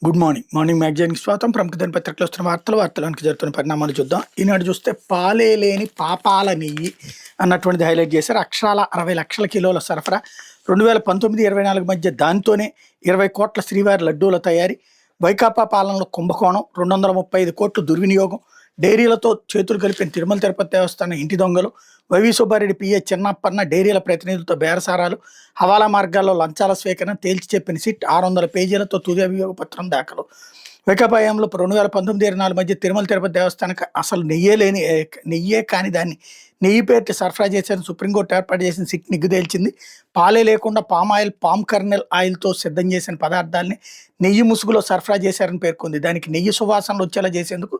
Good morning. Morning మ్యాగజైన్‌కి స్వాగతం. ప్రముఖ దినపత్రికలో వస్తున్న వార్తలోనికి జరుగుతున్న పరిణామాలు చూద్దాం. ఈనాడు చూస్తే పాలే లేని పాపాల నెయ్యి అన్నటువంటిది హైలైట్ చేశారు. అక్షరాల 60 లక్షల కిలోల సరఫరా 2019-24 మధ్య దాంతోనే 20 కోట్ల శ్రీవారి లడ్డూల తయారీ, వైకాపా పాలనలో కుంభకోణం, 235 కోట్లు దుర్వినియోగం, డైరీలతో చేతులు కలిపిన తిరుమల తిరుపతి దేవస్థానం ఇంటి దొంగలు, వైవి సుబ్బారెడ్డి పిఏ చిన్నప్పన్న డైరీల ప్రతినిధులతో బేరసారాలు, హవాలా మార్గాల్లో లంచాల స్వీకరణ తేల్చి చెప్పిన సిట్ 600 పేజీలతో తుది అభియోగ పత్రం దాఖలు. వైకాపా హయాంలో 2019-24 మధ్య తిరుమల తిరుపతి దేవస్థానానికి అసలు నెయ్యే కాని దాన్ని నెయ్యి పేరిట సరఫరా చేశారని సుప్రీంకోర్టు ఏర్పాటు చేసిన సిట్ నిగ్గు తేల్చింది. పాలే లేకుండా పామ్ ఆయిల్, పామ్ కర్నెల్ ఆయిల్తో సిద్ధం చేసిన పదార్థాలని నెయ్యి ముసుగులో సరఫరా చేశారని పేర్కొంది. దానికి నెయ్యి సువాసనలు వచ్చేలా చేసేందుకు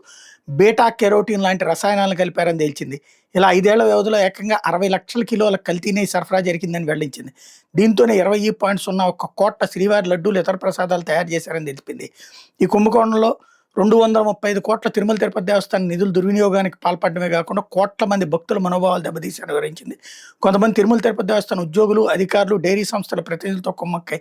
బీటా కెరోటిన్ లాంటి రసాయనాలను కలిపారని తేల్చింది. ఇలా 5 ఏళ్ల వ్యవధిలో ఏకంగా 60 లక్షల కిలోల కల్తీ నెయ్యి సరఫరా జరిగిందని వెల్లడించింది. దీంతోనే 20.01 కోట్ల శ్రీవారి లడ్డూలు, ఇతర ప్రసాదాలు తయారు చేశారని తెలిపింది. ఈ కుంభకోణంలో 235 కోట్ల తిరుమల తిరుపతి దేవస్థానం నిధులు దుర్వినియోగానికి పాల్పడమే కాకుండా కోట్ల మంది భక్తుల మనోభావాలు దెబ్బతీశారని వివరించింది. కొంతమంది తిరుమల తిరుపతి దేవస్థానం ఉద్యోగులు, అధికారులు, డైరీ సంస్థల ప్రతినిధులతో కుమ్మక్కై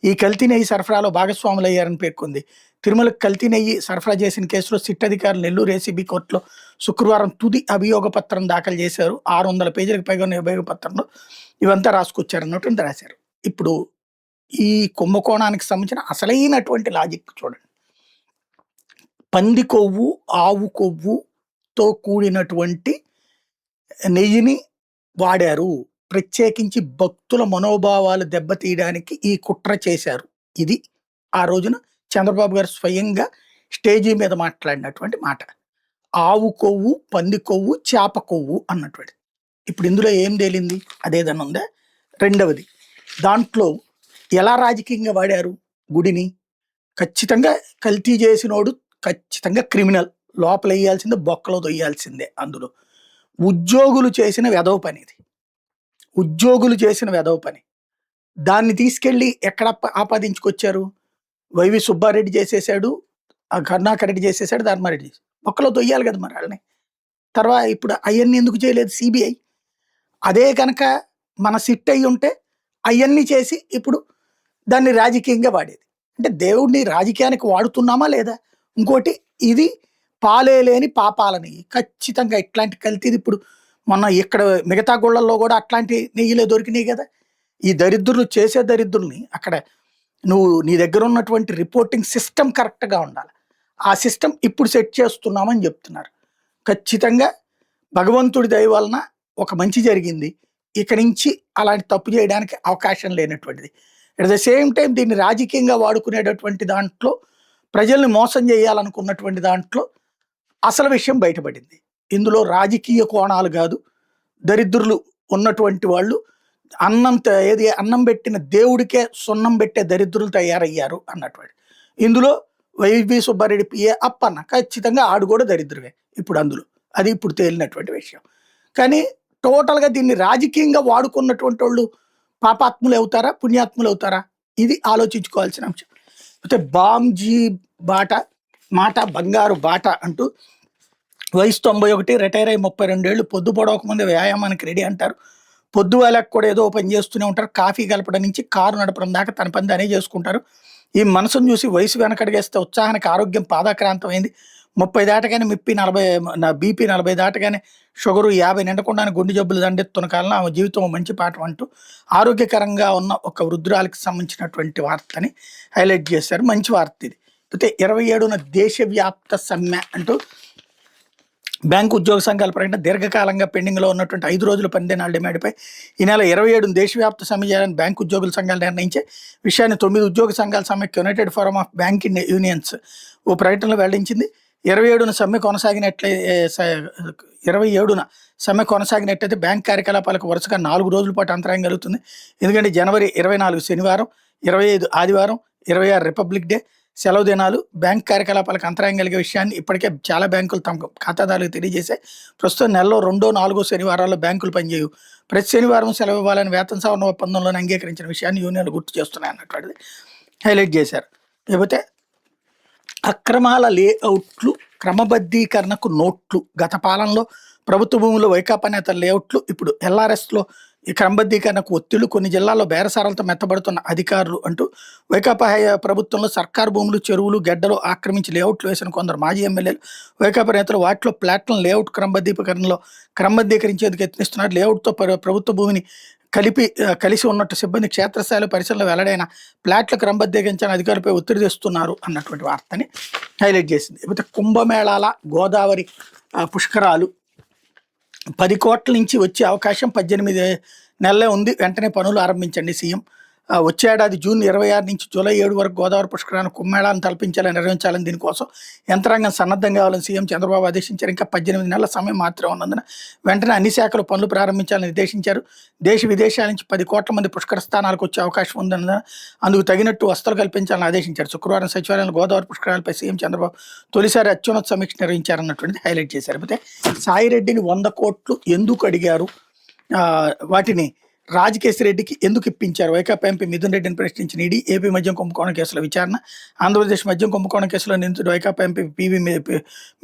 ఈ కల్తీ నెయ్యి సరఫరాలో భాగస్వాములయ్యారని పేర్కొంది. తిరుమలకు కల్తీ నెయ్యి సరఫరా చేసిన కేసులో సిట్ అధికారులు నెల్లూరు ఏసీబీ కోర్టులో శుక్రవారం తుది అభియోగ పత్రం దాఖలు చేశారు. 600 పేజీలకు పైగా ఉన్న అభియోగ పత్రంలో ఇవంతా రాసుకొచ్చారన్నట్టు రాశారు. ఇప్పుడు ఈ కుంభకోణానికి సంబంధించిన అసలైనటువంటి లాజిక్ చూడండి. పంది కొవ్వు, ఆవు కొవ్వుతో కూడినటువంటి నెయ్యిని వాడారు. ప్రత్యేకించి భక్తుల మనోభావాలు దెబ్బతీయడానికి ఈ కుట్ర చేశారు. ఇది ఆ రోజున చంద్రబాబు గారు స్వయంగా స్టేజీ మీద మాట్లాడినటువంటి మాట. ఆవు కొవ్వు, పంది కొవ్వు, చేప కొవ్వు అన్నటువంటి. ఇప్పుడు ఇందులో ఏం తేలింది? అదేదన్నా ఉందా? రెండవది, దాంట్లో ఎలా రాజకీయంగా వాడారు గుడిని? ఖచ్చితంగా కల్తీ చేసినోడు ఖచ్చితంగా క్రిమినల్, లోపల వేయాల్సిందే, బొక్కలో తొయ్యాల్సిందే. అందులో ఉద్యోగులు చేసిన వెధవ పని ఇది. ఉద్యోగులు చేసిన వెధవ పని. దాన్ని తీసుకెళ్ళి ఎక్కడ ఆపాదించుకొచ్చారు? వైవి సుబ్బారెడ్డి చేసేసాడు, ఆ కరుణాకర్ రెడ్డి చేసేసాడు, ధర్మారెడ్డి చేసి బొక్కలో తొయ్యాలి కదా మరి వాళ్ళని. తర్వాత ఇప్పుడు అవన్నీ ఎందుకు చేయలేదు సిబిఐ? అదే కనుక మన సిట్ అయ్యి ఉంటే అవన్నీ చేసి ఇప్పుడు దాన్ని రాజకీయంగా వాడేది. అంటే దేవుడిని రాజకీయానికి వాడుతున్నామా లేదా? ఇంకోటి, ఇది పాలే లేని పాపాలని ఖచ్చితంగా ఇట్లాంటి కల్తీది. ఇప్పుడు మొన్న ఇక్కడ మిగతా గుళ్ళల్లో కూడా అట్లాంటి నెయ్యిలే దొరికినాయి కదా. ఈ దరిద్రులు చేసే దరిద్రుల్ని అక్కడ నీ దగ్గర ఉన్నటువంటి రిపోర్టింగ్ సిస్టమ్ కరెక్ట్గా ఉండాలి. ఆ సిస్టమ్ ఇప్పుడు సెట్ చేస్తున్నామని చెప్తున్నారు. ఖచ్చితంగా భగవంతుడి దయ వలన ఒక మంచి జరిగింది. ఇక నుంచి అలాంటి తప్పు చేయడానికి అవకాశం లేనటువంటిది. అట్ ద సేమ్ టైం దీన్ని రాజకీయంగా వాడుకునేటటువంటి దాంట్లో, ప్రజల్ని మోసం చేయాలనుకున్నటువంటి దాంట్లో అసలు విషయం బయటపడింది. ఇందులో రాజకీయ కోణాలు కాదు, దరిద్రులు ఉన్నటువంటి వాళ్ళు అన్నం పెట్టిన దేవుడికే సున్నం పెట్టే దరిద్రులు తయారయ్యారు అన్నటువంటి. ఇందులో వైవి సుబ్బారెడ్డి పిఏ అప్పన్న ఖచ్చితంగా ఆడు కూడా దరిద్రువే ఇప్పుడు అందులో. అది ఇప్పుడు తేలినటువంటి విషయం. కానీ టోటల్గా దీన్ని రాజకీయంగా వాడుకున్నటువంటి వాళ్ళు పాపాత్ములు అవుతారా, పుణ్యాత్ములు అవుతారా? ఇది ఆలోచించుకోవాల్సిన అంశం. అయితే బామ్జీ మాట బంగారు బాట అంటూ వయసు 91, రిటైర్ అయ్యి 32 ఏళ్ళు, పొద్దు పొడవక ముందే వ్యాయామానికి రెడీ అంటారు. పొద్దు వాళ్ళకి కూడా ఏదో పని చేస్తూనే ఉంటారు. కాఫీ కలపడం నుంచి కారు నడపడం దాకా తన పని దానే చేసుకుంటారు. ఈ మనసును చూసి వయసు వెనకడిగేస్తే ఉత్సాహానికి ఆరోగ్యం పాదాక్రాంతమైంది. 30 దాటగానే బీపీ 40 దాటగానే షుగరు 50 నిండకుండానే గుండె జబ్బులు దండెత్తున్న కాలంలో ఆమె జీవితం మంచి పాఠం అంటూ ఆరోగ్యకరంగా ఉన్న ఒక వృద్ధురాలికి సంబంధించినటువంటి వార్తని హైలైట్ చేశారు. మంచి వార్త ఇది. అయితే 27న దేశవ్యాప్త సమ్మె అంటూ బ్యాంకు ఉద్యోగ సంఘాల ప్రకటన. దీర్ఘకాలంగా పెండింగ్లో ఉన్నటువంటి 5 రోజుల పనిదినాల డిమాండ్పై ఈ నెల 27న దేశవ్యాప్త సమ్మె చేయాలని బ్యాంకు ఉద్యోగుల సంఘాలు నిర్ణయించే విషయాన్ని 9 ఉద్యోగ సంఘాల సమ్మెకు United Forum of Banking Unions ఓ ప్రకటనలో వెల్లడించింది. 27న సమ్మె కొనసాగినట్లయితే బ్యాంక్ కార్యకలాపాలకు వరుసగా 4 రోజుల పాటు అంతరాయం కలుగుతుంది. ఎందుకంటే జనవరి 24 శనివారం, 25 ఆదివారం, 26 రిపబ్లిక్ డే సెలవు దినాలు బ్యాంక్ కార్యకలాపాలకు అంతరాయం కలిగే విషయాన్ని ఇప్పటికే చాలా బ్యాంకులు తమ ఖాతాదారులకు తెలియజేశాయి. ప్రస్తుతం నెలలో 2, 4 శనివారాల్లో బ్యాంకులు పనిచేయవు. ప్రతి శనివారం సెలవు ఇవ్వాలని వేతన సవరణ ఒప్పందంలోనే అంగీకరించిన విషయాన్ని యూనియన్లు గుర్తు చేస్తున్నాయి అన్నటువంటిది హైలైట్ చేశారు. లేకపోతే అక్రమాల లేఅవుట్లు, క్రమబద్ధీకరణకు నోట్లు. గత పాలనలో ప్రభుత్వ భూములు వైకాపా నేతల లేఅవుట్లు ఇప్పుడు ఎల్ఆర్ఎస్లో ఈ క్రమబద్ధీకరణకు ఒత్తిళ్లు, కొన్ని జిల్లాల్లో బేరసారాలతో మెత్తబడుతున్న అధికారులు అంటూ వైకాపా ప్రభుత్వంలో సర్కారు భూములు, చెరువులు, గెడ్డలు ఆక్రమించి లేఅవుట్లు వేసిన కొందరు మాజీ ఎమ్మెల్యేలు, వైకాపా నేతలు వాటిలో ప్లాట్లను లేఅవుట్ క్రమబద్ధీకరించేందుకు యత్నిస్తున్నారు. లేఅవుట్తో ప్రభుత్వ భూమిని కలిసి ఉన్నట్టు సిబ్బంది క్షేత్రస్థాయిలో పరిశీలనలో వెల్లడైన ప్లాట్ల క్రమబద్ధీకరించిన అధికారులపై ఒత్తిడి తెస్తున్నారు అన్నటువంటి వార్తని హైలైట్ చేసింది. లేకపోతే కుంభమేళాల గోదావరి పుష్కరాలు 10 కోట్ల నుంచి వచ్చే అవకాశం 18 నెలలే ఉంది, వెంటనే పనులు ఆరంభించండి సీఎం. వచ్చే ఏడాది జూన్ 26 నుంచి జూలై 7 వరకు గోదావరి పుష్కరాలను కుంభమేళాలను తలపించాలని నిర్వహించాలని, దీనికోసం యంత్రాంగం సన్నద్ధం కావాలని సీఎం చంద్రబాబు ఆదేశించారు. ఇంకా 18 నెలల సమయం మాత్రమే ఉన్నందున వెంటనే అన్ని శాఖలు పనులు ప్రారంభించాలని నిర్దేశించారు. దేశ విదేశాల నుంచి 10 కోట్ల మంది పుష్కర స్థానాలకు వచ్చే అవకాశం ఉందన్న అందుకు తగినట్టు వసతులు కల్పించాలని ఆదేశించారు. శుక్రవారం సచివాలయంలో గోదావరి పుష్కరాలపై సీఎం చంద్రబాబు తొలిసారి అత్యున్నత సమీక్ష నిర్వహించారన్నటువంటిది హైలైట్ చేశారు. అయితే సాయిరెడ్డిని 100 కోట్లు ఎందుకు అడిగారు, వాటిని రాజకేశ్ రెడ్డికి ఎందుకు ఇప్పించారు, వైకాపా ఎంపీ మిథున్ రెడ్డిని ప్రశ్నించిన ఈడీ. ఏపీ మద్యం కుంభకోణం కేసుల విచారణ. ఆంధ్రప్రదేశ్ మద్యం కుంభకోణం కేసులో నిందితుడు వైకాపా ఎంపీ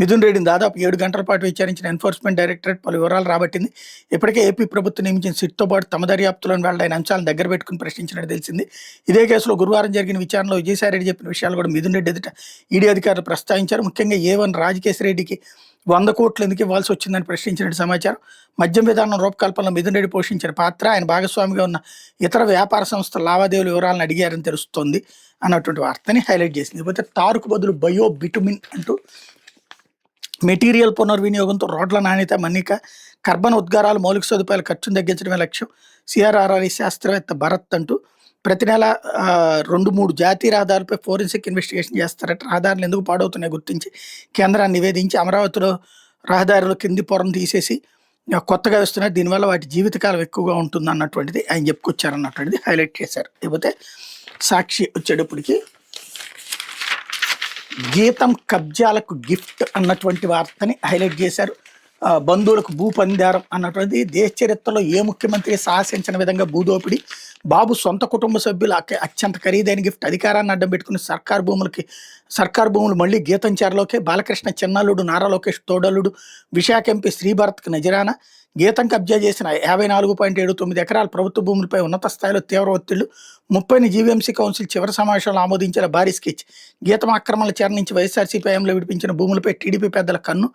మిథున్ రెడ్డిని దాదాపు 7 గంటల పాటు విచారించిన ఎన్ఫోర్స్మెంట్ డైరెక్టరేట్ పలు వివరాలు రాబట్టింది. ఇప్పటికే ఏపీ ప్రభుత్వం నియమించిన సిట్తో పాటు తమ దర్యాప్తులను వెల్లడైన అంశాలను దగ్గర పెట్టుకుని ప్రశ్నించినట్టు తెలిసింది. ఇదే కేసులో గురువారం జరిగిన విచారణలో విజయసాయిరెడ్డి చెప్పిన విషయాలు కూడా మిథున్ రెడ్డి ఎదుట ఈడీ అధికారులు ప్రస్తావించారు. ముఖ్యంగా A1 రాజకేశ్ రెడ్డికి 100 కోట్లు ఎందుకు ఇవ్వాల్సి వచ్చిందని ప్రశ్నించినట్టు సమాచారం. మద్యం విధానం రూపకల్పనలో మిథున్ రెడ్డి పోషించిన పాత్ర, ఆయన భాగస్వామిగా ఉన్న ఇతర వ్యాపార సంస్థల లావాదేవీల వివరాలను అడిగారని తెలుస్తోంది అన్నటువంటి వార్తని హైలైట్ చేసింది. లేకపోతే తారుకు బదులు బయో బిటుమిన్ అంటూ మెటీరియల్ పునర్వినియోగంతో రోడ్ల నాణ్యత, మన్నిక, కర్బన ఉద్గారాలు, మౌలిక సదుపాయాల ఖర్చును తగ్గించడమే లక్ష్యం. CRRI శాస్త్రవేత్త భరత్ అంటూ ప్రతి నెల 2-3 జాతీయ రహదారులపై ఫోరెన్సిక్ ఇన్వెస్టిగేషన్ చేస్తారట. రహదారులు ఎందుకు పాడవుతున్నాయో గుర్తించి కేంద్రాన్ని నివేదించి అమరావతిలో రహదారుల కింది పొరను తీసేసి కొత్తగా వేస్తున్నారు. దీనివల్ల వాటి జీవితకాలం ఎక్కువగా ఉంటుంది అన్నటువంటిది ఆయన చెప్పుకొచ్చారన్నటువంటిది హైలైట్ చేశారు. లేకపోతే సాక్షి వచ్చేటప్పటికి గీతం కబ్జాలకు గిఫ్ట్ అన్నటువంటి వార్తని హైలైట్ చేశారు. బంధువులకు భూ పందారం అన్నటువంటి దేశ చరిత్రలో ఏ ముఖ్యమంత్రి సాహసించిన విధంగా భూదోపిడి. బాబు సొంత కుటుంబ సభ్యులు అత్యంత ఖరీదైన గిఫ్ట్. అధికారాన్ని అడ్డం పెట్టుకుని సర్కారు భూములు మళ్ళీ గీతం చెరలోకే. బాలకృష్ణ చిన్నల్లుడు నారా లోకేష్ తోడల్లుడు విశాఖ ఎంపీ శ్రీభరత్కు నజరానా. గీతం కబ్జా చేసిన 54.79 ఎకరాల ప్రభుత్వ భూములపై ఉన్నత స్థాయిలో తీవ్ర ఒత్తిళ్లు. 30ని జీవీఎంసీ కౌన్సిల్ చివరి సమావేశంలో ఆమోదించిన భారీ స్కెచ్. గీతం ఆక్రమణల చెర నుంచి వైఎస్ఆర్సీపీ హయాంలో విడిపించిన భూములపై టీడీపీ పెద్దల కన్ను.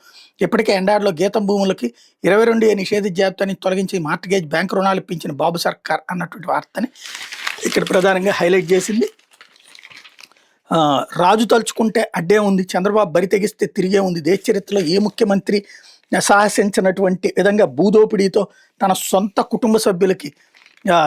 ఇప్పటికే ఎండార్లో గీతం భూములకి 22 నిషేధిత జాబితాని తొలగించి మార్ట్గేజ్ బ్యాంకు రుణాలు ఇప్పించిన బాబు సర్కార్ అన్నటువంటి వార్తని ఇక్కడ ప్రధానంగా హైలైట్ చేసింది. రాజు తలుచుకుంటే అడ్డే ఉంది, చంద్రబాబు బరి తెగిస్తే తిరిగే ఉంది. దేశ చరిత్రలో ఏ ముఖ్యమంత్రి సాహసించినటువంటి విధంగా భూదోపిడీతో తన సొంత కుటుంబ సభ్యులకి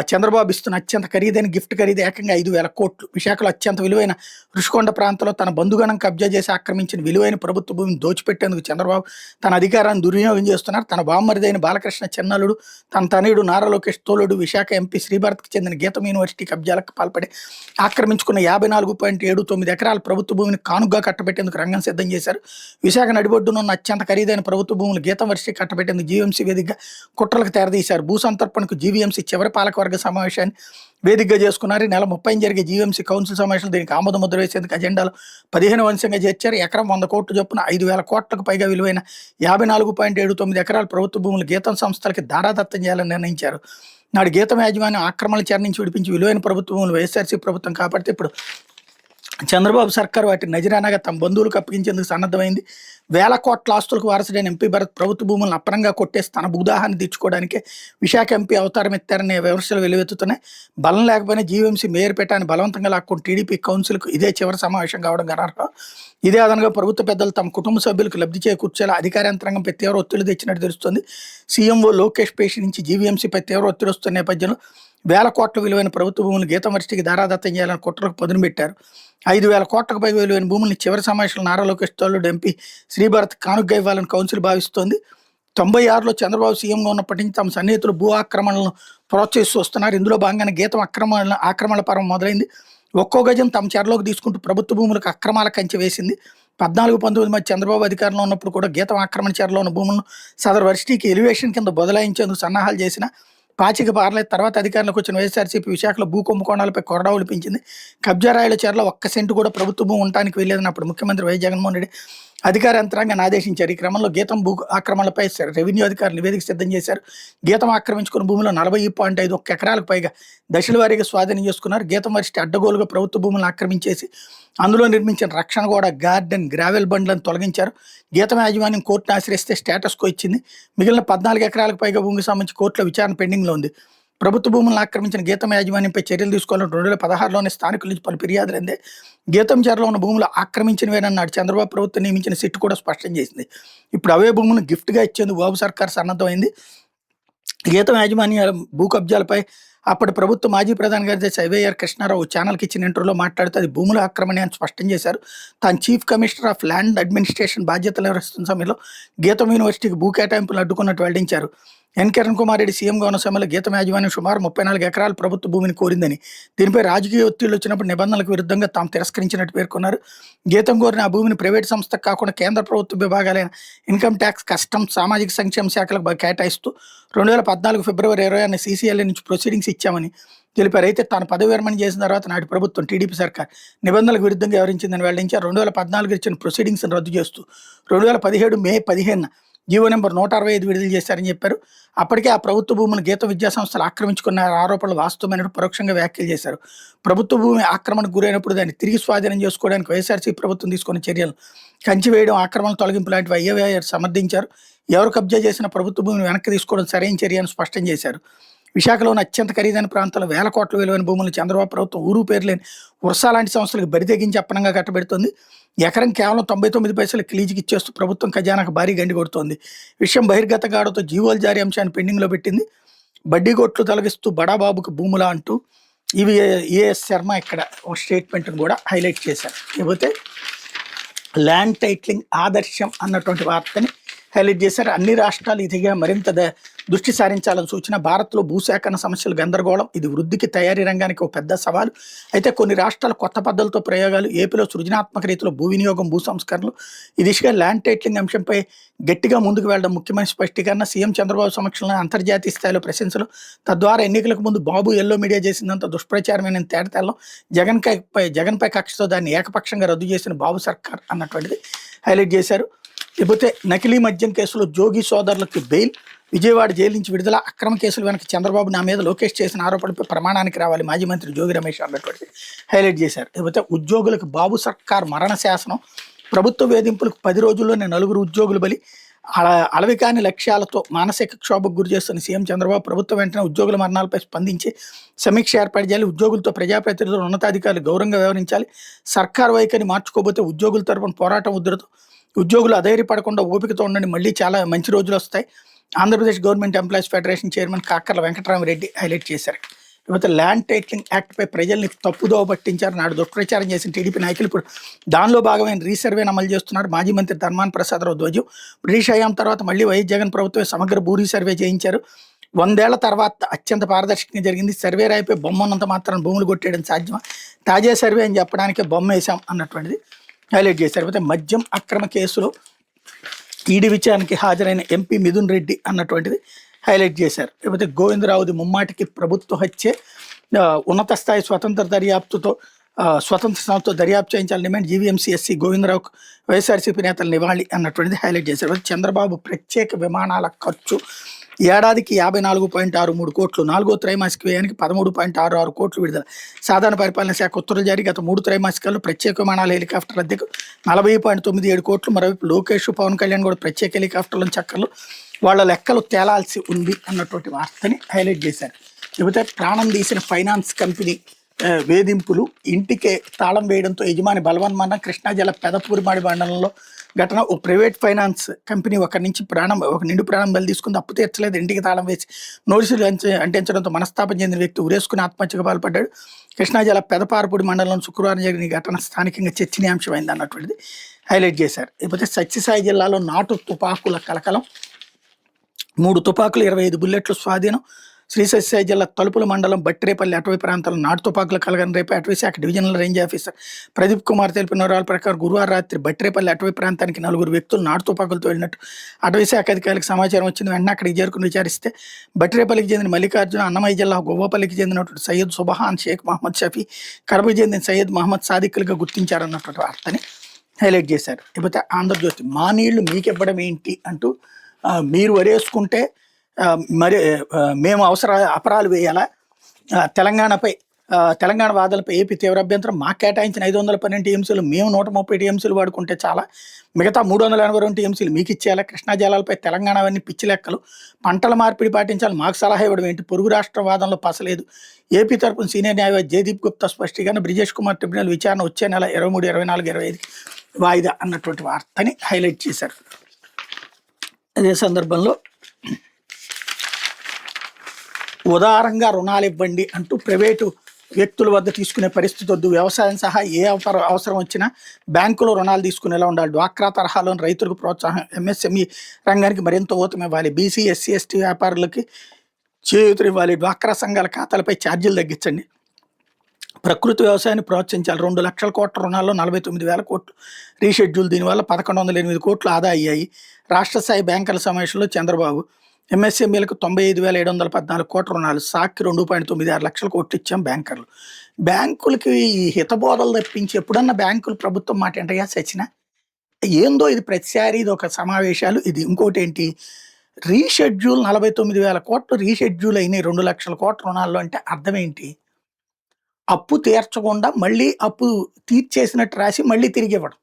చంద్రబాబు ఇస్తున్న అత్యంత ఖరీదైన గిఫ్ట్ ఖరీదు ఏకంగా 5,000 కోట్లు. విశాఖలో అత్యంత విలువైన రుషికొండ ప్రాంతంలో తన బంధుగణం కబ్జా చేసి ఆక్రమించిన విలువైన ప్రభుత్వ భూమిని దోచిపెట్టేందుకు చంద్రబాబు తన అధికారాన్ని దుర్వినియోగం చేస్తున్నారు. తన బామ్మరిదైన బాలకృష్ణ చిన్నలుడు, తన తనయుడు నారా లోకేష్ తోలుడు విశాఖ ఎంపీ శ్రీభరత్కి చెందిన గీతం యూనివర్సిటీ కబ్జాలకు పాల్పడి ఆక్రమించుకున్న 54.79 ఎకరాల ప్రభుత్వ భూమిని కానుగ్గా కట్టబెట్టేందుకు రంగం సిద్ధం చేశారు. విశాఖ నడిబొడ్డున ఉన్న అత్యంత ఖరీదైన ప్రభుత్వ భూములు గీతం వర్సిటీ కట్టబెట్టేందుకు జీవీఎంసీ వేదికగా కుట్రలకు తెరదీశారు. భూ సంతర్పణకు జీవీఎంసీ చివరి పాలకవర్గ సమావేశాన్ని వేదికగా చేసుకున్నారు. నెల 30 జరిగే జీవీఎంసీ కౌన్సిల్ సమావేశంలో దీనికి ఆమోద ముద్ర వేసేందుకు అజెండాలో 15వ అంశంగా చేర్చారు. ఎకరం 100 కోట్లు చొప్పున 5,000 కోట్లకు పైగా విలువైన 54.79 ఎకరాల ప్రభుత్వ భూములు గీతం సంస్థలకి దారాదత్తం చేయాలని నిర్ణయించారు. నాడు గీతం యాజమాన్యం ఆక్రమణల చెర నుంచి విడిపించి విలువైన ప్రభుత్వ భూములు వైఎస్ఆర్సీ ప్రభుత్వం కాపాడితే ఇప్పుడు చంద్రబాబు సర్కార్ వాటిని నజరానాగా తమ బంధువులకు అప్పగించేందుకు సన్నద్ధమైంది. 1,000 కోట్ల ఆస్తులకు వారసుడైన ఎంపీ భరత్ ప్రభుత్వ భూములను అప్పనంగా కొట్టేసి తన భూదాహాన్ని తీర్చుకోవడానికే విశాఖ ఎంపీ అవతారం ఎత్తారనే విమర్శలు వెలువెత్తుతున్నాయి. బలం లేకపోయినా జీవీఎంసీ మేయర్పేటని బలవంతంగా లాక్కుని టీడీపీ కౌన్సిల్కు ఇదే చివరి సమావేశం కావడం గణార్హం. ఇదే అదనంగా ప్రభుత్వ పెద్దలు తమ కుటుంబ సభ్యులకు లబ్ధి చేకూర్చేలా అధికార యంత్రాంగంపై తీవ్ర ఒత్తిడి తెచ్చినట్టు తెలుస్తోంది. సీఎంఓ లోకేష్ పేషి నుంచి జీవీఎంసీపై తీవ్ర ఒత్తిడి వస్తున్న నేపథ్యంలో 1,000 కోట్ల విలువైన ప్రభుత్వ భూములు గీతం వర్సిటీకి దారాదత్తం చేయాలని కుట్రకు పదును పెట్టారు. 5,000 కోట్లకు పైగా విలువైన భూముల్ని చివరి సమావేశంలో నారా లోకేష్ తోలుడు ఎంపీ శ్రీభరత్ కానుగ్గా ఇవ్వాలని కౌన్సిల్ భావిస్తోంది. 96లో చంద్రబాబు సీఎంగా ఉన్నప్పటి నుంచి తమ సన్నిహితులు భూ ఆక్రమణలను ప్రోత్సహిస్తూ వస్తున్నారు. ఇందులో భాగంగానే గీతం ఆక్రమణ పర్వం మొదలైంది. ఒక్కో గజం తమ చెరలోకి తీసుకుంటూ ప్రభుత్వ భూములకు అక్రమాల కంచె వేసింది. 14-19 మధ్య చంద్రబాబు అధికారంలో ఉన్నప్పుడు కూడా గీతం ఆక్రమణ చెరలో ఉన్న భూములను సదరు వర్సిటీకి ఎలివేషన్ కింద బదలాయించేందుకు సన్నాహాలు చేసిన పాచిక పారలేదు. తర్వాత అధికారంలోకి వచ్చిన వైఎస్ఆర్సీపీ విశాఖలో భూ కుంభకోణాలపై కొరడా ఒలిపించింది. కబ్జా రాయుల చెరలో 1 సెంటు కూడా ప్రభుత్వ భూమి ఉండటానికి వెళ్ళేదని అప్పుడు ముఖ్యమంత్రి వైఎస్ జగన్మోహన్ రెడ్డి అధికార యంత్రాంగాన్ని ఆదేశించారు. ఈ క్రమంలో గీతం భూ ఆక్రమణలపై రెవెన్యూ అధికారులు నివేదిక సిద్ధం చేశారు. గీతం ఆక్రమించుకున్న భూమిలో 40.51 ఎకరాలకు పైగా దశల వారీగా స్వాధీనం చేసుకున్నారు. గీతం వరిష్టి అడ్డగోలుగా ప్రభుత్వ భూములను ఆక్రమించేసి అందులో నిర్మించిన రక్షణ గోడ, గార్డెన్, గ్రావెల్ బండ్లను తొలగించారు. గీతం యాజమాన్యం కోర్టును ఆశ్రయిస్తే స్టేటస్ కో ఇచ్చింది. మిగిలిన 14 ఎకరాలకు పైగా భూమికి సంబంధించి కోర్టులో విచారణ పెండింగ్లో ఉంది. ప్రభుత్వ భూములను ఆక్రమించిన గీతం యాజమాన్యంపై చర్యలు తీసుకోవాలని 2016లోనే స్థానికుల నుంచి పలు ఫిర్యాదులు అందే. గీతం చెరలో ఉన్న భూములు ఆక్రమించినవేనన్నాడు. చంద్రబాబు ప్రభుత్వం నియమించిన సిట్ కూడా స్పష్టం చేసింది. ఇప్పుడు అవే భూములను గిఫ్ట్గా ఇచ్చేందుకు బాబు సర్కార్ సన్నద్ధమైంది. గీతం యాజమాన్యాల భూ కబ్జాలపై అప్పటి ప్రభుత్వ మాజీ ప్రధాన కార్యదర్శి ఐవైఆర్ కృష్ణారావు ఛానల్కి ఇచ్చిన ఇంటర్వ్యూలో మాట్లాడుతూ అది భూముల ఆక్రమణ అని స్పష్టం చేశారు. తాను chief commissioner of land administration బాధ్యతలు నిర్వహిస్తున్న సమయంలో గీతం యూనివర్సిటీకి భూ కేటాయింపులు అడ్డుకున్నట్టు వెల్లడించారు. ఎన్ కిరణ్ కుమార్ రెడ్డి సీఎంగా ఉన్న సమయంలో గీతం యాజమాన్యం సుమారు 34 ఎకరాల ప్రభుత్వ భూమిని కోరిందని, దీనిపై రాజకీయ ఒత్తిళ్లు వచ్చినప్పుడు నిబంధనలకు విరుద్ధంగా తాము తిరస్కరించినట్టు పేర్కొన్నారు. గీతం కోరిన ఆ భూమిని ప్రైవేట్ సంస్థకు కాకుండా కేంద్ర ప్రభుత్వ విభాగాలైన ఇన్కమ్ ట్యాక్స్, కస్టమ్స్, సామాజిక సంక్షేమ శాఖలకు కేటాయిస్తూ 2014 ఫిబ్రవరి 20 సీసీఎల్ఏ నుంచి ప్రొసీడింగ్స్ ఇచ్చామని తెలిపారు. అయితే తాను పదవి విరమణ చేసిన తర్వాత నాటి ప్రభుత్వం టీడీపీ సర్కార్ నిబంధనలకు విరుద్ధంగా వ్యవహరించిందని వెల్లడించారు. 2014 ఇచ్చిన ప్రొసీడింగ్స్ రద్దు చేస్తూ 2017 మే 15 జీవో నెంబర్ 165 విడుదల చేశారని చెప్పారు. అప్పటికే ఆ ప్రభుత్వ భూములు గీత విద్యా సంస్థలు ఆక్రమించుకున్న ఆరోపణలు వాస్తవమైన పరోక్షంగా వ్యాఖ్యలు చేశారు. ప్రభుత్వ భూమి ఆక్రమణకు గురైనప్పుడు దాన్ని తిరిగి స్వాధీనం చేసుకోవడానికి వైఎస్ఆర్సీ ప్రభుత్వం తీసుకున్న చర్యలు, కంచి వేయడం, ఆక్రమణ తొలగింపు లాంటివి ఐఏవైఆర్ సమర్థించారు. ఎవరు కబ్జా చేసిన ప్రభుత్వ భూమిని వెనక్కి తీసుకోవడం సరైన చర్య అని స్పష్టం చేశారు. విశాఖలోని అత్యంత ఖరీదైన ప్రాంతాల్లో వేల కోట్ల విలువైన భూములను చంద్రబాబు ప్రభుత్వం ఊరు పేరు లేని ఉర్సా లాంటి సంస్థలకు బరితెగించి అప్పనంగా కట్టబెడుతుంది. ఎకరం కేవలం 99 పైసలు లీజుకి ఇచ్చేస్తూ ప్రభుత్వం ఖజానాకు భారీ గండి కొడుతోంది. విషయం బహిర్గత కావడంతో జీవోలు జారీ అంశాన్ని పెండింగ్లో పెట్టింది. బడ్డీ కొట్లు తొలగిస్తూ బడాబాబుకు భూములా అంటూ ఇవి ఏఎస్ శర్మ ఇక్కడ ఒక స్టేట్మెంట్ని కూడా హైలైట్ చేశారు. లేకపోతే ల్యాండ్ టైటిలింగ్ ఆదర్శం అన్నటువంటి వార్తని హైలైట్ చేశారు. అన్ని రాష్ట్రాలు ఇదిగా మరింత దృష్టి సారించాలని సూచన. భారత్లో భూసేకరణ సమస్యలు గందరగోళం, ఇది వృద్ధికి తయారీ రంగానికి ఒక పెద్ద సవాలు. అయితే కొన్ని రాష్ట్రాలు కొత్త పద్ధతులతో ప్రయోగాలు, ఏపీలో సృజనాత్మక రీతిలో భూ వినియోగం, భూ సంస్కరణలు. ఈ దిశగా ల్యాండ్ టైటిలింగ్ అంశంపై గట్టిగా ముందుకు వెళ్లడం ముఖ్యమైన స్పష్టీకరణ. సీఎం చంద్రబాబు సమక్షంలో అంతర్జాతీయ స్థాయిలో ప్రశంసలు. తద్వారా ఎన్నికలకు ముందు బాబు ఎల్లో మీడియా చేసిందంత దుష్ప్రచారమైన తేడతెల్లం. జగన్పై కక్షతో దాన్ని ఏకపక్షంగా రద్దు చేసిన బాబు సర్కార్ అన్నటువంటిది హైలైట్ చేశారు. లేకపోతే నకిలీ మద్యం కేసులో జోగి సోదరులకు బెయిల్, విజయవాడ జైలు నుంచి విడుదల. అక్రమ కేసులు వెనక చంద్రబాబు నా మీద లోకేష్ చేసిన ఆరోపణలపై ప్రమాణానికి రావాలి మాజీ మంత్రి జోగి రమేష్ అన్నటువంటి హైలైట్ చేశారు. లేకపోతే ఉద్యోగులకు బాబు సర్కార్ మరణ శాసనం. ప్రభుత్వ వేధింపులకు 10 రోజుల్లోనే 4 ఉద్యోగులు బలి. అలవికాని లక్ష్యాలతో మానసిక క్షోభకు గురి చేస్తున్న సీఎం చంద్రబాబు ప్రభుత్వం వెంటనే ఉద్యోగుల మరణాలపై స్పందించి సమీక్ష ఏర్పాటు చేయాలి. ఉద్యోగులతో ప్రజాప్రతినిధులు, ఉన్నతాధికారులు గౌరవంగా వ్యవహరించాలి. సర్కార్ వైఖరిని మార్చుకోబోతే ఉద్యోగుల తరపున పోరాటం ఉధృతం. ఉద్యోగులు అధైర్యపడకుండా ఓపికతో ఉండండి, మళ్ళీ చాలా మంచి రోజులు వస్తాయి. Andhra Pradesh government employees federation chairman Kakarla Venkataramareddy highlight చేశారు. లేకపోతే ల్యాండ్ టైటిలింగ్ యాక్ట్పై ప్రజల్ని తప్పుదోవ పట్టించారు. నాడు దుష్ప్రచారం చేసిన టీడీపీ నాయకులు ఇప్పుడు దానిలో భాగమైన రీసర్వేని అమలు చేస్తున్నారు. మాజీ మంత్రి ధర్మాన ప్రసాదరావు ధ్వజం. బ్రిటిష్ హయాం తర్వాత మళ్ళీ వైఎస్ జగన్ ప్రభుత్వం సమగ్ర భూ రీసర్వే చేయించారు. 100 ఏళ్ల తర్వాత అత్యంత పారదర్శకంగా జరిగింది. సర్వే రాయిపై బొమ్మ ఉన్నంత మాత్రం భూములు కొట్టేయడం సాధ్యమా? తాజా సర్వే అని చెప్పడానికే బొమ్మ వేశాం అన్నటువంటిది హైలైట్ చేశారు. అయితే మద్యం అక్రమ కేసులో ఈడీ విచారణకి హాజరైన ఎంపీ మిథున్ రెడ్డి అన్నటువంటిది హైలైట్ చేశారు. లేకపోతే గోవిందరావుది ముమ్మాటికి ప్రభుత్వ హత్య, ఉన్నత స్థాయి స్వతంత్ర సంస్థతో దర్యాప్తు చేయించాలని డిమాండ్. జీవీఎంసీ ఎస్సీ గోవిందరావుకు వైఎస్ఆర్సీపీ నేతల నివాళి అన్నటువంటిది హైలైట్ చేశారు. చంద్రబాబు ప్రత్యేక విమానాల ఖర్చు ఏడాదికి 54.63 కోట్లు, 4వ త్రైమాసిక వ్యయానికి 13.66 కోట్లు విడుదల. సాధారణ పరిపాలన శాఖ ఉత్తర్వులు జారీ. గత 3 త్రైమాసికాల్లో ప్రత్యేక విమానాల హెలికాప్టర్ అద్దెకు 40.97 కోట్లు. మరోవైపు లోకేష్, పవన్ కళ్యాణ్ కూడా ప్రత్యేక హెలికాప్టర్లను చక్కర్లు. వాళ్ళ లెక్కలు తేలాల్సి ఉంది అన్నటువంటి వార్తని హైలైట్ చేశారు. లేకపోతే ప్రాణం తీసిన ఫైనాన్స్ కంపెనీ వేధింపులు, ఇంటికే తాళం వేయడంతో యజమాని బలవన్మరణ. కృష్ణా జిల్లా పెదపూరిమాడి మండలంలో ఘటన. ఓ ప్రైవేట్ ఫైనాన్స్ కంపెనీ ఒక నిండు ప్రాణం బలి తీసుకుంది. అప్పు తీర్చలేదు, ఇంటికి తాళం వేసి నోటీసులు అంటించడంతో మనస్తాపం చెందిన వ్యక్తి ఉరేసుకుని ఆత్మహత్యకు పాల్పడ్డాడు. కృష్ణా జిల్లా పెదపారపూడి మండలంలో శుక్రవారం జరిగిన ఈ ఘటన స్థానికంగా చర్చనీయాంశమైంది అన్నటువంటిది హైలైట్ చేశారు. లేకపోతే సత్యసాయి జిల్లాలో నాటు తుపాకుల కలకలం. 3 తుపాకులు, 25 బుల్లెట్లు స్వాధీనం. శ్రీ సత్యసాయి జిల్లా తలుపుల మండలం బట్టిరేపల్లి అటవీ ప్రాంతాల్లో నాటు తుపాకుల కలగని రేపు అటవీ శాఖ divisional range officer Pradeep Kumar తెలిపిన వివరాల ప్రకారం గురువారం రాత్రి బట్టిరేపల్లి అటవీ ప్రాంతానికి 4 వ్యక్తులు నాటు తుపాకులతో వెళ్ళినట్టు అటవీ శాఖ అధికారులకు సమాచారం వచ్చింది. వెంటనే అక్కడికి చేరుకుని విచారిస్తే బట్టిరేపల్లికి చెందిన మల్లికార్జున, అన్నమయ్య జిల్లా గొవ్వపల్లికి చెందినటువంటి సయ్యద్ సుబహాన్, షేక్ మహమ్మద్ షఫీ, కడపకు చెందిన సయ్యద్ మహమ్మద్ సాదిక్లుగా గుర్తించారన్నటువంటి వార్తని హైలైట్ చేశారు. లేకపోతే ఆంధ్రజ్యోతి మా నీళ్లు మీకు ఇవ్వడం ఏంటి అంటూ మీరు వరేసుకుంటే మరి మేము అపరాలు వేయాలా, తెలంగాణపై తెలంగాణ వాదులపై ఏపీ తీవ్ర అభ్యంతరం, మాకు కేటాయించిన 512 టీఎంసీలు మేము 130 టీఎంసీలు వాడుకుంటే చాలా, మిగతా 382 టీఎంసీలు మీకు ఇచ్చేయాలా, కృష్ణా జలాలపై తెలంగాణ అవన్నీ పిచ్చి లెక్కలు, పంటల మార్పిడి పాటించాలి, మాకు సలహా ఇవ్వడం ఏంటి, పొరుగు రాష్ట్ర వాదనలో పసలేదు, ఏపీ తరపున సీనియర్ న్యాయవాది జయదీప్ గుప్తా స్పష్టీకరణ, బ్రిజేష్ కుమార్ ట్రిబ్యునల్ విచారణ వచ్చే నెల 23, 24, 25 వాయిదా అన్నటువంటి వార్తని హైలైట్ చేశారు. అదే సందర్భంలో ఉదారంగా రుణాలు ఇవ్వండి అంటూ ప్రైవేటు వ్యక్తుల వద్ద తీసుకునే పరిస్థితి వద్దు, వ్యవసాయం సహా ఏ అవసరం వచ్చినా బ్యాంకులో రుణాలు తీసుకునేలా ఉండాలి, డ్వాక్రా తరహాలోని రైతులకు ప్రోత్సాహం, ఎంఎస్ఎంఈ రంగానికి మరింత ఊతం ఇవ్వాలి, బీసీ ఎస్సీ ఎస్టీ వ్యాపారులకి చేయూతలు ఇవ్వాలి, డ్వాక్రా సంఘాల ఖాతాలపై ఛార్జీలు తగ్గించండి, ప్రకృతి వ్యవసాయాన్ని ప్రోత్సహించాలి, 2 లక్షల కోట్ల రుణాల్లో 49,000 కోట్లు రీషెడ్యూల్, దీనివల్ల 1,108 కోట్లు ఆదా అయ్యాయి, రాష్ట్ర స్థాయి బ్యాంకుల సమావేశంలో చంద్రబాబు, ఎంఎస్ఎంఈలకు 95,714 కోట్ల రుణాలు, సాక్కి 2.96 లక్షల కోట్లు ఇచ్చాం బ్యాంకర్లు. బ్యాంకులకి ఈ హితబోధలు తప్పించి ఎప్పుడన్నా బ్యాంకులు ప్రభుత్వం మాట ఏంటయ్యా సచిన ఏందో ఇది ప్రతిసారి ఇది ఒక సమావేశాలు. ఇది ఇంకోటి ఏంటి, రీషెడ్యూల్ 49,000 కోట్లు రీషెడ్యూల్ అయినాయి 2 లక్షల కోట్ల రుణాల్లో అంటే అర్థం ఏంటి, అప్పు తీర్చకుండా మళ్ళీ అప్పు తీర్చేసినట్టు రాసి మళ్ళీ తిరిగి ఇవ్వడం,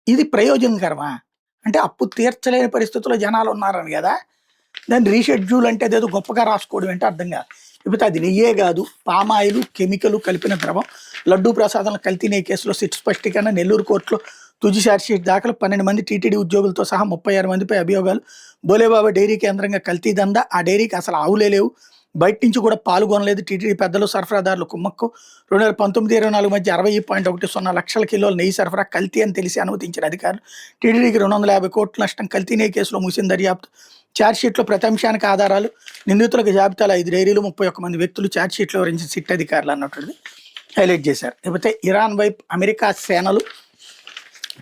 ఇది ప్రయోజనకరమా? అంటే అప్పు తీర్చలేని పరిస్థితుల్లో జనాలు ఉన్నారని కదా, దాన్ని రీషెడ్యూల్ అంటే అదేదో గొప్పగా రాసుకోవడం అంటే అర్థం కాదు. లేకపోతే అది నెయ్యే కాదు, పామాయిలు కెమికల్ కలిపిన ద్రవం, లడ్డూ ప్రసాదంలో కల్తీ నెయ్యి కేసులో సిట్ స్పష్టీకరణ, నెల్లూరు కోర్టులో తుది ఛార్జ్షీట్ దాఖలు, 12 మంది టీటీడీ ఉద్యోగులతో సహా 36 మందిపై అభియోగాలు, బోలేబాబా డైరీ కేంద్రంగా కల్తీ దందా, ఆ డైరీకి అసలు ఆవులే లేవు, బయట నుంచి కూడా పాల్గొనలేదు, టీటీడీ పెద్దలు సరఫరాదారులు కుమ్మక్కు, 2019-24 మధ్య 60.10 లక్షల కిలోల నెయ్యి సరఫరా కల్తీ అని తెలిసి అనుమతించిన అధికారులు, టీటీడీకి 250 కోట్ల నష్టం, కల్తీ నెయ్యి కేసులో ముగిసిన దర్యాప్తు, ఛార్జ్షీట్లో ప్రతి అంశానికి ఆధారాలు, నిందితులకు జాబితాలో 5 డైరీలు, 31 మంది వ్యక్తులు, ఛార్జ్షీట్లో వివరించి సిట్ అధికారులు అన్నటువంటిది హైలైట్ చేశారు. లేకపోతే ఇరాన్ వైపు అమెరికా సేనలు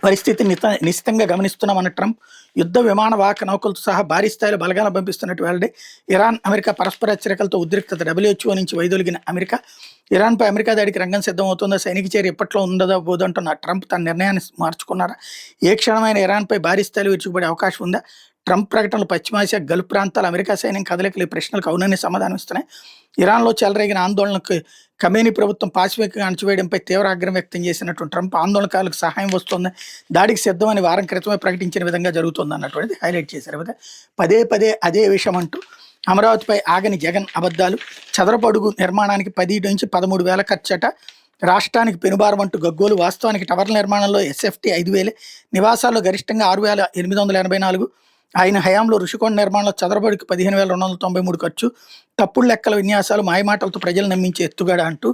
పరిస్థితి నిశితంగా గమనిస్తున్నామన్న ట్రంప్, యుద్ధ విమాన వాహక నౌకలతో సహా భారీ స్థాయిలో బలగాలను పంపిస్తున్నట్టు వెల్లడి, ఇరాన్ అమెరికా పరస్పర హెచ్చరికలతో ఉద్రిక్తత, WHO నుంచి వైదొలిగిన అమెరికా, ఇరాన్పై అమెరికా దాడికి రంగం సిద్ధం అవుతుందా, సైనిక చర్య ఎప్పట్లో ఉండదా పోదంటున్న ట్రంప్ తన నిర్ణయాన్ని మార్చుకున్నారా, ఏ క్షణమైన ఇరాన్పై భారీ స్థాయిలో విరుచుకుపడే అవకాశం ఉందా, ట్రంప్ ప్రకటనలు పశ్చిమాసియా గల్ఫ్ ప్రాంతాల అమెరికా సైన్యం కదలికలు ఈ ప్రశ్నలకు అవునని సమాధానం ఇస్తున్నాయి. ఇరాన్లో చెలరేగిన ఆందోళనకు ఖమేనీ ప్రభుత్వం పాశవికంగా అణచివేయడంపై తీవ్ర ఆగ్రహం వ్యక్తం చేసినటువంటి ట్రంప్, ఆందోళనకారులకు సహాయం వస్తుంది, దాడికి సిద్ధమని వారం క్రితమే ప్రకటించిన విధంగా జరుగుతుంది అన్నటువంటిది హైలైట్ చేశారు. పదే పదే అదే విషయం అంటూ అమరావతిపై ఆగని జగన్ అబద్ధాలు, చదరపడుగు నిర్మాణానికి 10 నుంచి 13,000 ఖర్చట, రాష్ట్రానికి పెనుభారం అంటూ గగ్గోలు, వాస్తవానికి టవర్ల నిర్మాణంలో ఎస్ఎఫ్టీ 5,000, నివాసాల్లో గరిష్టంగా 6,884, ఆయన హయాంలో ఋషికొండ నిర్మాణంలో చదరబడికి 15,293 ఖర్చు, తప్పుడు లెక్కల విన్యాసాలు, మాయమాటలతో ప్రజలు నమ్మించే ఎత్తుగడ అంటూ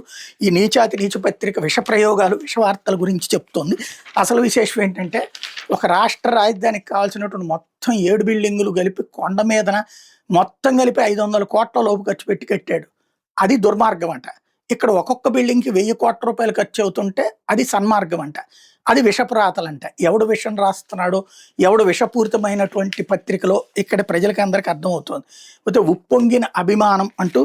ఈ నీచాతి నీచ పత్రిక విష ప్రయోగాలు, విషవార్తల గురించి చెప్తోంది. అసలు విశేషం ఏంటంటే, ఒక రాష్ట్ర రాజధానికి కావాల్సినటువంటి మొత్తం 7 బిల్డింగులు కలిపి కొండ మీదన మొత్తం కలిపి 500 కోట్ల లోపు ఖర్చు పెట్టి కట్టాడు, అది దుర్మార్గం అంట. ఇక్కడ ఒక్కొక్క బిల్డింగ్కి 1,000 కోట్ల రూపాయలు ఖర్చు అవుతుంటే అది సన్మార్గం అంట, అది విషపురాతలంట. ఎవడు విషం రాస్తున్నాడో, ఎవడు విషపూరితమైనటువంటి పత్రికలో ఇక్కడ ప్రజలకి అందరికీ అర్థమవుతుంది. అయితే ఉప్పొంగిన అభిమానం అంటూ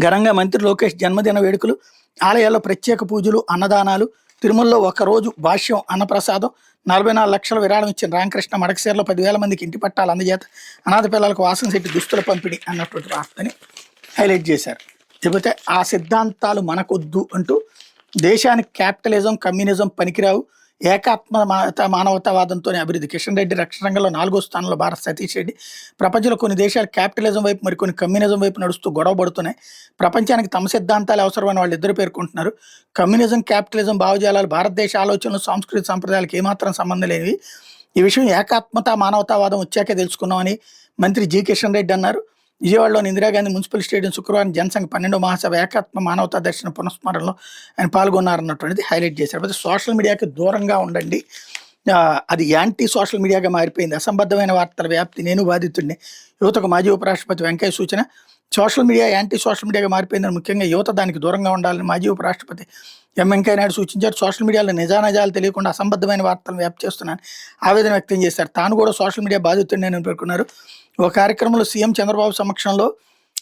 ఘనంగా మంత్రి లోకేష్ జన్మదిన వేడుకలు, ఆలయాల్లో ప్రత్యేక పూజలు, అన్నదానాలు, తిరుమలలో ఒకరోజు భాష్యం అన్నప్రసాదం, 44 లక్షల విరాళం ఇచ్చిన రామకృష్ణ, మడకశీరలో 10,000 మందికి ఇంటి పట్టాలు అందజేత, అనాథ పిల్లలకు వాసన శెట్టి దుస్తుల పంపిణీ అన్నటువంటి వార్తని హైలైట్ చేశారు. లేకపోతే ఆ సిద్ధాంతాలు మనకొద్దు అంటూ, దేశానికి క్యాపిటలిజం కమ్యూనిజం పనికిరావు, ఏకాత్మ మానవతావాదంతోనే అభివృద్ధి, కిషన్ రెడ్డి రక్షణ రంగంలో 4వ స్థానంలో భారత్, సతీష్ రెడ్డి, ప్రపంచంలో కొన్ని దేశాలు క్యాపిటలిజం వైపు మరికొన్ని కమ్యూనిజం వైపు నడుస్తూ గొడవపడుతున్నాయి, ప్రపంచానికి తమ సిద్ధాంతాలు అవసరమని వాళ్ళు ఇద్దరు పేర్కొంటున్నారు, కమ్యూనిజం క్యాపిటలిజం భావజాలాలు భారతదేశ ఆలోచనలు సాంస్కృతిక సంప్రదాయాలకు ఏమాత్రం సంబంధం లేనివి, ఈ విషయం ఏకాత్మత మానవతావాదం వచ్చాకే తెలుసుకున్నామని మంత్రి జి కిషన్ రెడ్డి అన్నారు. విజయవాడలోని ఇందిరాగాంధీ మున్సిపల్ స్టేడియం శుక్రవారం జనసంఘ 12వ మహాసభ ఏకాత్మ మానవతా దర్శన పునఃస్మరణలో ఆయన పాల్గొన్నారన్నటువంటిది హైలైట్ చేశారు. అయితే సోషల్ మీడియాకి దూరంగా ఉండండి, అది యాంటీ సోషల్ మీడియాగా మారిపోయింది, అసంబద్ధమైన వార్తల వ్యాప్తి నేను బాధితుడిని, యువతకు మాజీ ఉపరాష్ట్రపతి వెంకయ్య సూచన, సోషల్ మీడియా యాంటీ సోషల్ మీడియాగా మారిపోయిందని, ముఖ్యంగా యువత దానికి దూరంగా ఉండాలని మాజీ ఉపరాష్ట్రపతి వెంకయ్య నాయుడు సూచించారు. సోషల్ మీడియాలో నిజానిజాలు తెలియకుండా అసంబద్ధమైన వార్తలను వ్యాప్తి చేస్తున్నాను ఆవేదన వ్యక్తం చేశారు. తాను కూడా సోషల్ మీడియా బాధితుడిని పేర్కొన్నారు. ఒక కార్యక్రమంలో సీఎం చంద్రబాబు సమక్షంలో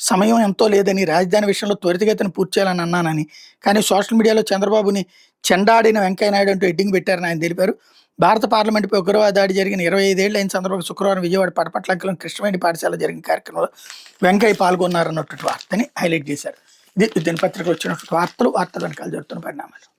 సమయం ఎంతో లేదని, రాజధాని విషయంలో త్వరితగతిన పూర్తి చేయాలని అన్నానని, కానీ సోషల్ మీడియాలో చంద్రబాబుని చెండాడిన వెంకయ్యనాయుడు అంటూ హెడ్డింగ్ పెట్టారని ఆయన తెలిపారు. భారత పార్లమెంటుపై ఉగ్రవాద దాడి జరిగిన 25 అయిన సందర్భంగా శుక్రవారం విజయవాడ పడపట్లంకలో కృష్ణవేణి పాఠశాల జరిగిన కార్యక్రమంలో వెంకయ్య పాల్గొన్నారన్నటువంటి వార్తని హైలైట్ చేశారు. ఇది దినపత్రికలో వచ్చినటువంటి వార్తలు వెనకాల జరుగుతున్న పరిణామాలు.